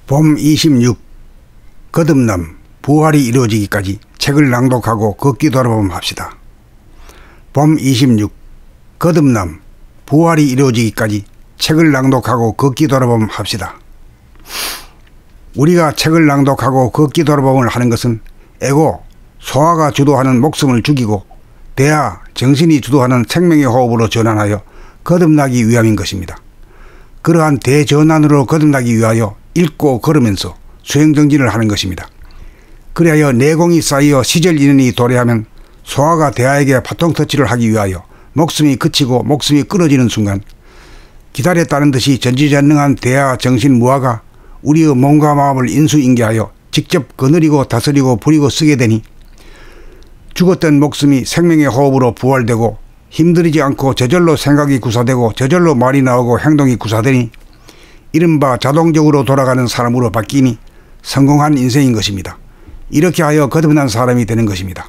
봄 26 거듭남 부활이 이루어지기까지 책을 낭독하고 걷기 돌아봄 합시다. 봄 26 거듭남 부활이 이루어지기까지 책을 낭독하고 걷기 돌아봄 합시다. 우리가 책을 낭독하고 걷기 돌아봄을 하는 것은 에고, 소화가 주도하는 목숨을 죽이고 대하, 정신이 주도하는 생명의 호흡으로 전환하여 거듭나기 위함인 것입니다. 그러한 대전환으로 거듭나기 위하여 읽고 걸으면서 수행정진을 하는 것입니다. 그리하여 내공이 쌓여 시절 인연이 도래하면 소화가 대하에게 바통터치를 하기 위하여 목숨이 그치고 목숨이 끊어지는 순간 기다렸다는 듯이 전지전능한 대하 정신 무아가 우리의 몸과 마음을 인수인계하여 직접 거느리고 다스리고 부리고 쓰게 되니 죽었던 목숨이 생명의 호흡으로 부활되고 힘들이지 않고 저절로 생각이 구사되고 저절로 말이 나오고 행동이 구사되니 이른바 자동적으로 돌아가는 사람으로 바뀌니 성공한 인생인 것입니다. 이렇게 하여 거듭난 사람이 되는 것입니다.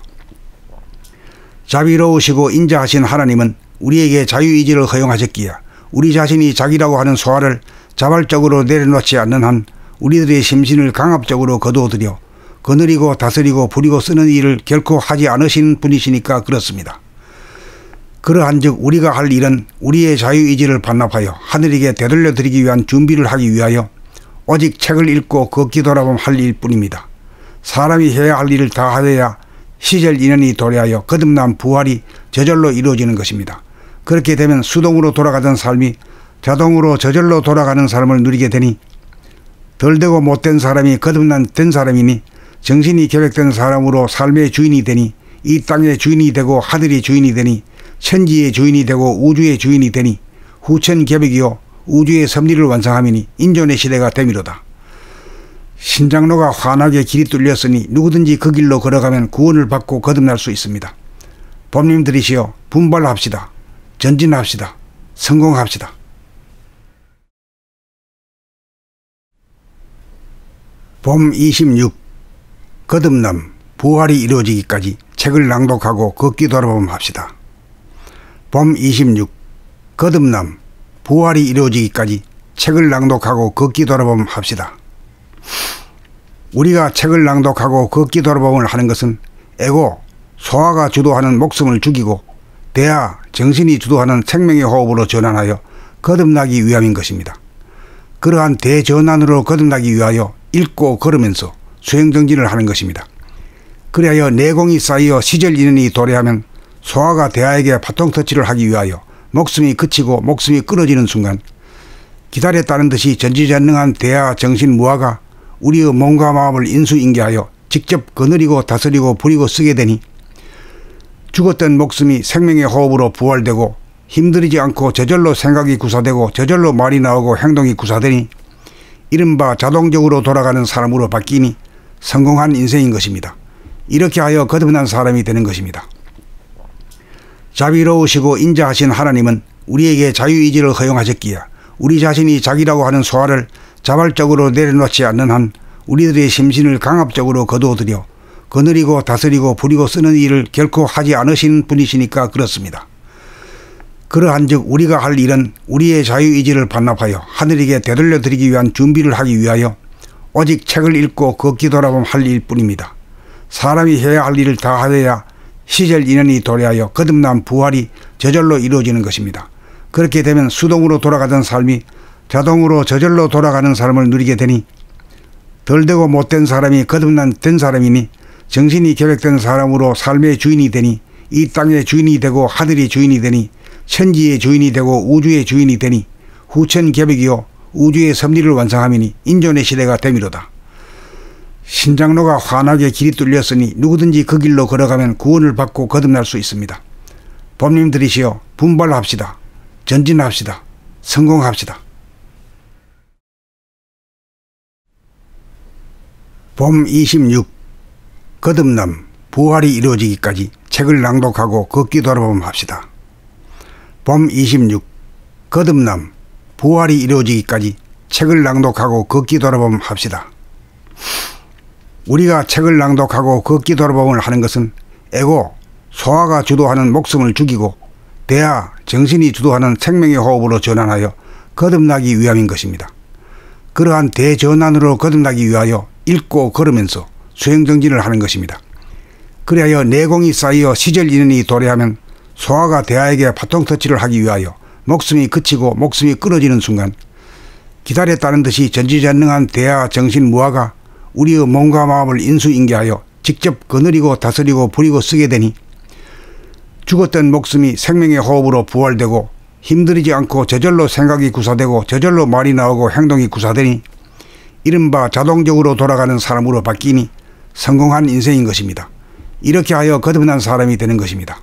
자비로우시고 인자하신 하나님은 우리에게 자유의지를 허용하셨기에 우리 자신이 자기라고 하는 소화를 자발적으로 내려놓지 않는 한 우리들의 심신을 강압적으로 거두어들여 거느리고 다스리고 부리고 쓰는 일을 결코 하지 않으신 분이시니까 그렇습니다. 그러한즉 우리가 할 일은 우리의 자유의지를 반납하여 하늘에게 되돌려 드리기 위한 준비를 하기 위하여 오직 책을 읽고 걷기 돌아봄 할 일뿐입니다. 사람이 해야 할 일을 다 하여야 시절 인연이 도래하여 거듭난 부활이 저절로 이루어지는 것입니다. 그렇게 되면 수동으로 돌아가던 삶이 자동으로 저절로 돌아가는 삶을 누리게 되니 덜 되고 못된 사람이 거듭난 된 사람이니 정신이 계획된 사람으로 삶의 주인이 되니 이 땅의 주인이 되고 하늘의 주인이 되니 천지의 주인이 되고 우주의 주인이 되니 후천개벽이요 우주의 섭리를 완성하미니 인존의 시대가 되미로다. 신장로가 환하게 길이 뚫렸으니 누구든지 그 길로 걸어가면 구원을 받고 거듭날 수 있습니다. 봄님들이시여 분발합시다. 전진합시다. 성공합시다. 봄 26 거듭남 부활이 이루어지기까지 책을 낭독하고 걷기 돌아봄 합시다. 봄 26 거듭남 부활이 이루어지기까지 책을 낭독하고 걷기 돌아봄 합시다. 우리가 책을 낭독하고 걷기 돌아봄을 하는 것은 에고, 소화가 주도하는 목숨을 죽이고 대하, 정신이 주도하는 생명의 호흡으로 전환하여 거듭나기 위함인 것입니다. 그러한 대전환으로 거듭나기 위하여 읽고 걸으면서 수행정진을 하는 것입니다. 그리하여 내공이 쌓여 시절 인연이 도래하면 소화가 대하에게 바통터치를 하기 위하여 목숨이 그치고 목숨이 끊어지는 순간 기다렸다는 듯이 전지전능한 대하 정신 무아가 우리의 몸과 마음을 인수인계하여 직접 거느리고 다스리고 부리고 쓰게 되니 죽었던 목숨이 생명의 호흡으로 부활되고 힘들이지 않고 저절로 생각이 구사되고 저절로 말이 나오고 행동이 구사되니 이른바 자동적으로 돌아가는 사람으로 바뀌니 성공한 인생인 것입니다. 이렇게 하여 거듭난 사람이 되는 것입니다. 자비로우시고 인자하신 하나님은 우리에게 자유의지를 허용하셨기에 우리 자신이 자기라고 하는 소화를 자발적으로 내려놓지 않는 한 우리들의 심신을 강압적으로 거두어들여 거느리고 다스리고 부리고 쓰는 일을 결코 하지 않으신 분이시니까 그렇습니다. 그러한즉 우리가 할 일은 우리의 자유의지를 반납하여 하늘에게 되돌려 드리기 위한 준비를 하기 위하여 오직 책을 읽고 걷기 돌아봄 할 일뿐입니다. 사람이 해야 할 일을 다 하여야 시절 인연이 도래하여 거듭난 부활이 저절로 이루어지는 것입니다. 그렇게 되면 수동으로 돌아가던 삶이 자동으로 저절로 돌아가는 삶을 누리게 되니 덜 되고 못된 사람이 거듭난 된 사람이니 정신이 계획된 사람으로 삶의 주인이 되니 이 땅의 주인이 되고 하늘의 주인이 되니 천지의 주인이 되고 우주의 주인이 되니 후천개벽이요 우주의 섭리를 완성하미니 인존의 시대가 되미로다. 신장로가 환하게 길이 뚫렸으니 누구든지 그 길로 걸어가면 구원을 받고 거듭날 수 있습니다. 봄님들이시여 분발합시다. 전진합시다. 성공합시다. 봄 26 거듭남 부활이 이루어지기까지 책을 낭독하고 걷기 돌아봄 합시다. 봄 26 거듭남 부활이 이루어지기까지 책을 낭독하고 걷기 돌아봄 합시다. 우리가 책을 낭독하고 걷기 돌아봄을 하는 것은 에고, 소화가 주도하는 목숨을 죽이고 대하, 정신이 주도하는 생명의 호흡으로 전환하여 거듭나기 위함인 것입니다. 그러한 대전환으로 거듭나기 위하여 읽고 걸으면서 수행정진을 하는 것입니다. 그리하여 내공이 쌓여 시절 인연이 도래하면 소화가 대하에게 바통터치를 하기 위하여 목숨이 그치고 목숨이 끊어지는 순간 기다렸다는 듯이 전지전능한 대하 정신무화가 우리의 몸과 마음을 인수인계하여 직접 거느리고 다스리고 부리고 쓰게 되니 죽었던 목숨이 생명의 호흡으로 부활되고 힘들이지 않고 저절로 생각이 구사되고 저절로 말이 나오고 행동이 구사되니 이른바 자동적으로 돌아가는 사람으로 바뀌니 성공한 인생인 것입니다. 이렇게 하여 거듭난 사람이 되는 것입니다.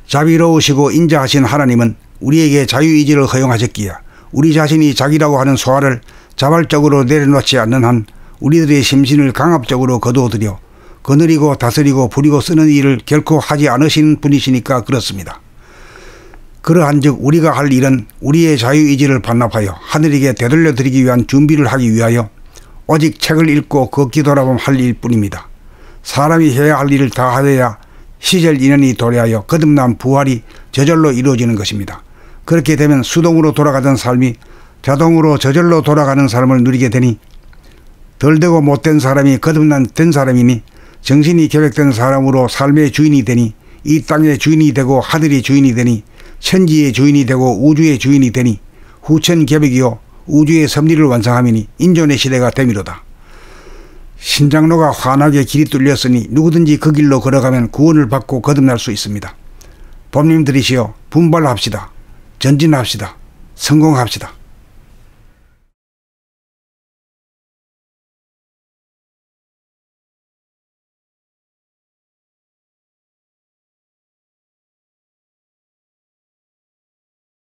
자비로우시고 인자하신 하나님은 우리에게 자유의지를 허용하셨기에 우리 자신이 자기라고 하는 소화를 자발적으로 내려놓지 않는 한 우리들의 심신을 강압적으로 거두어들여 거느리고 다스리고 부리고 쓰는 일을 결코 하지 않으신 분이시니까 그렇습니다. 그러한즉 우리가 할 일은 우리의 자유의지를 반납하여 하늘에게 되돌려 드리기 위한 준비를 하기 위하여 오직 책을 읽고 걷기 돌아보면 할 일뿐입니다. 사람이 해야 할 일을 다 하여야 시절 인연이 도래하여 거듭난 부활이 저절로 이루어지는 것입니다. 그렇게 되면 수동으로 돌아가던 삶이 자동으로 저절로 돌아가는 삶을 누리게 되니 덜 되고 못된 사람이 거듭난 된 사람이니 정신이 계획된 사람으로 삶의 주인이 되니 이 땅의 주인이 되고 하늘의 주인이 되니 천지의 주인이 되고 우주의 주인이 되니 후천개벽이요 우주의 섭리를 완성하미니 인존의 시대가 되미로다. 신장로가 환하게 길이 뚫렸으니 누구든지 그 길로 걸어가면 구원을 받고 거듭날 수 있습니다. 법님들이시여 분발합시다. 전진합시다. 성공합시다.